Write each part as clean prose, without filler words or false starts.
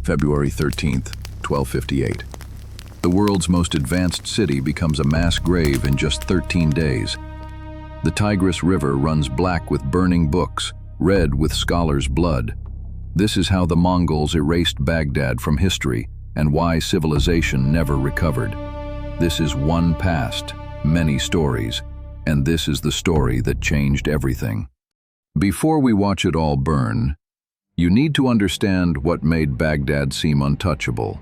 February 13th, 1258. The world's most advanced city becomes a mass grave in just 13 days. The Tigris River runs black with burning books, red with scholars' blood. This is how the Mongols erased Baghdad from history and why civilization never recovered. This is one past, many stories, and this is the story that changed everything. Before we watch it all burn, you need to understand what made Baghdad seem untouchable.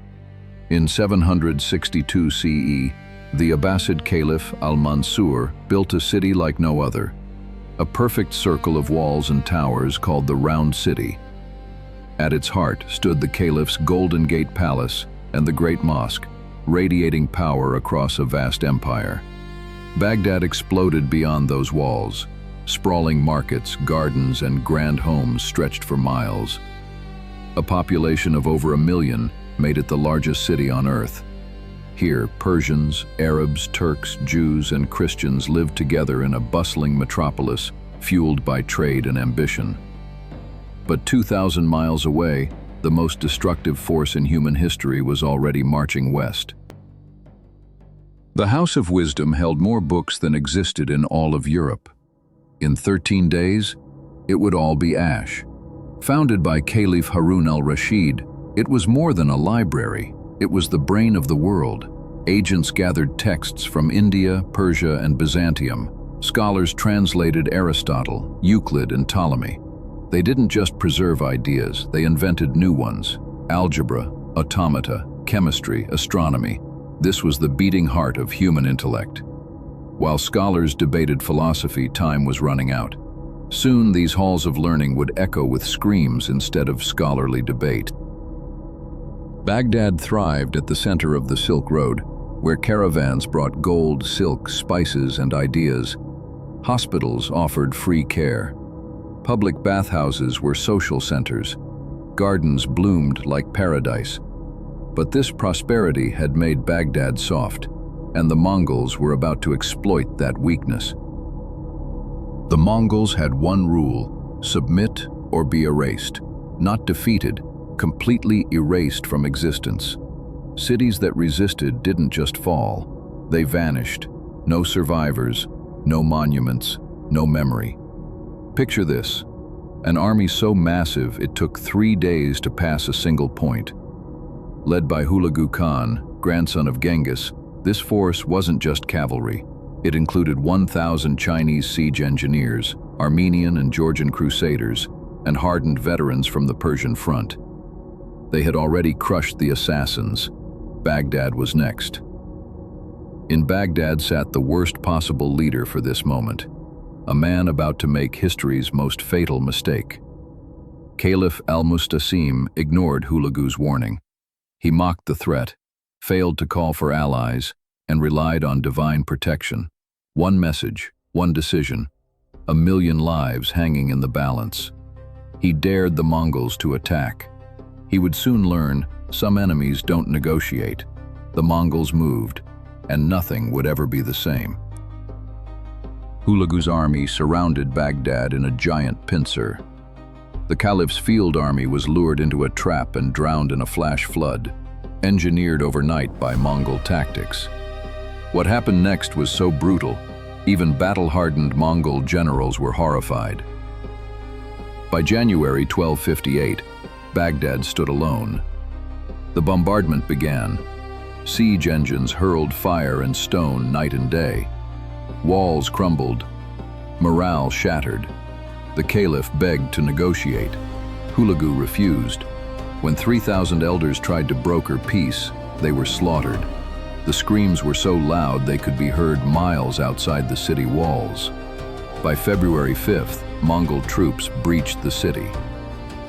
In 762 CE, the Abbasid Caliph al-Mansur built a city like no other, a perfect circle of walls and towers called the Round City. At its heart stood the Caliph's Golden Gate Palace and the Great Mosque, radiating power across a vast empire. Baghdad exploded beyond those walls. Sprawling markets, gardens, and grand homes stretched for miles. A population of over 1 million made it the largest city on earth. Here, Persians, Arabs, Turks, Jews, and Christians lived together in a bustling metropolis fueled by trade and ambition. But 2,000 miles away, the most destructive force in human history was already marching west. The House of Wisdom held more books than existed in all of Europe. In 13 days, it would all be ash. Founded by Caliph Harun al-Rashid, it was more than a library. It was the brain of the world. Agents gathered texts from India, Persia, and Byzantium. Scholars translated Aristotle, Euclid, and Ptolemy. They didn't just preserve ideas, they invented new ones. Algebra, automata, chemistry, astronomy. This was the beating heart of human intellect. While scholars debated philosophy, time was running out. Soon these halls of learning would echo with screams instead of scholarly debate. Baghdad thrived at the center of the Silk Road, where caravans brought gold, silk, spices, and ideas. Hospitals offered free care. Public bathhouses were social centers. Gardens bloomed like paradise. But this prosperity had made Baghdad soft, and the Mongols were about to exploit that weakness. The Mongols had one rule: submit or be erased. Not defeated, completely erased from existence. Cities that resisted didn't just fall, they vanished. No survivors, no monuments, no memory. Picture this: an army so massive it took 3 days to pass a single point. Led by Hulagu Khan, grandson of Genghis, this force wasn't just cavalry. It included 1,000 Chinese siege engineers, Armenian and Georgian crusaders, and hardened veterans from the Persian front. They had already crushed the assassins. Baghdad was next. In Baghdad sat the worst possible leader for this moment, a man about to make history's most fatal mistake. Caliph al-Mustasim ignored Hulagu's warning. He mocked the threat, failed to call for allies, and relied on divine protection. One message, one decision, 1 million lives hanging in the balance. He dared the Mongols to attack. He would soon learn some enemies don't negotiate. The Mongols moved, and nothing would ever be the same. Hulagu's army surrounded Baghdad in a giant pincer. The Caliph's field army was lured into a trap and drowned in a flash flood, engineered overnight by Mongol tactics. What happened next was so brutal, even battle-hardened Mongol generals were horrified. By January 1258, Baghdad stood alone. The bombardment began. Siege engines hurled fire and stone night and day. Walls crumbled. Morale shattered. The Caliph begged to negotiate. Hulagu refused. When 3,000 elders tried to broker peace, they were slaughtered. The screams were so loud they could be heard miles outside the city walls. By February 5th, Mongol troops breached the city.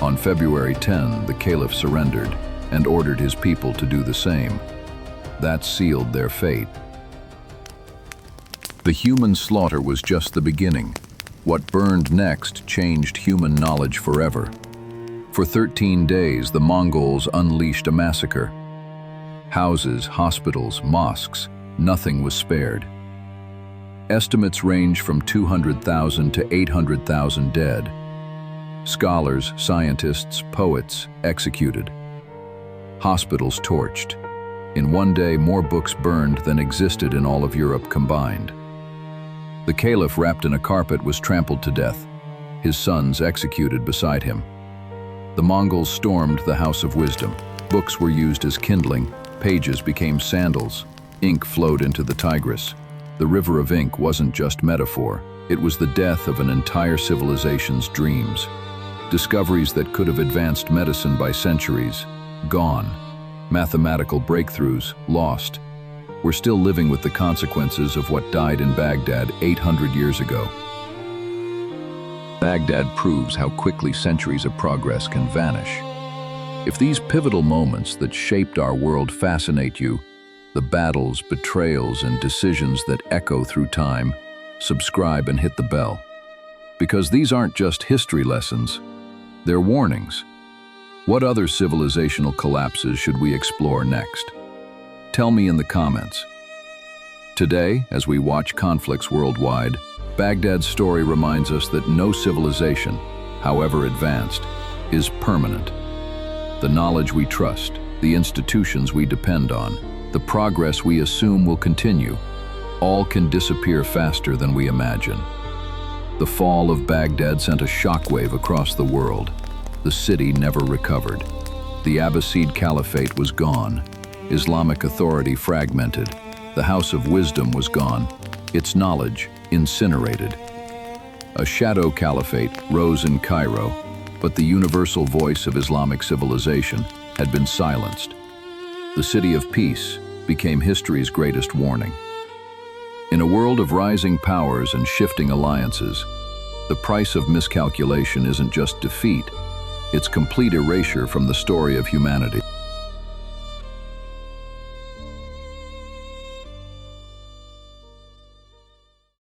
On February 10, the Caliph surrendered and ordered his people to do the same. That sealed their fate. The human slaughter was just the beginning. What burned next changed human knowledge forever. For 13 days, the Mongols unleashed a massacre. Houses, hospitals, mosques, nothing was spared. Estimates range from 200,000 to 800,000 dead. Scholars, scientists, poets executed. hospitals torched. In one day, more books burned than existed in all of Europe combined. The caliph, wrapped in a carpet, was trampled to death, his sons executed beside him. The Mongols stormed the House of Wisdom. Books were used as kindling, pages became sandals, ink flowed into the Tigris. The river of ink wasn't just metaphor, it was the death of an entire civilization's dreams. Discoveries that could have advanced medicine by centuries, gone. Mathematical breakthroughs, lost. We're still living with the consequences of what died in Baghdad 800 years ago. Baghdad proves how quickly centuries of progress can vanish. If these pivotal moments that shaped our world fascinate you, the battles, betrayals, and decisions that echo through time, subscribe and hit the bell. Because these aren't just history lessons, they're warnings. What other civilizational collapses should we explore next? Tell me in the comments. Today, as we watch conflicts worldwide, Baghdad's story reminds us that no civilization, however advanced, is permanent. The knowledge we trust, the institutions we depend on, the progress we assume will continue, all can disappear faster than we imagine. The fall of Baghdad sent a shockwave across the world. The city never recovered. The Abbasid Caliphate was gone. Islamic authority fragmented. The House of Wisdom was gone. Its knowledge incinerated. A shadow caliphate rose in Cairo, but the universal voice of Islamic civilization had been silenced. The city of peace became history's greatest warning. In a world of rising powers and shifting alliances, the price of miscalculation isn't just defeat, it's complete erasure from the story of humanity.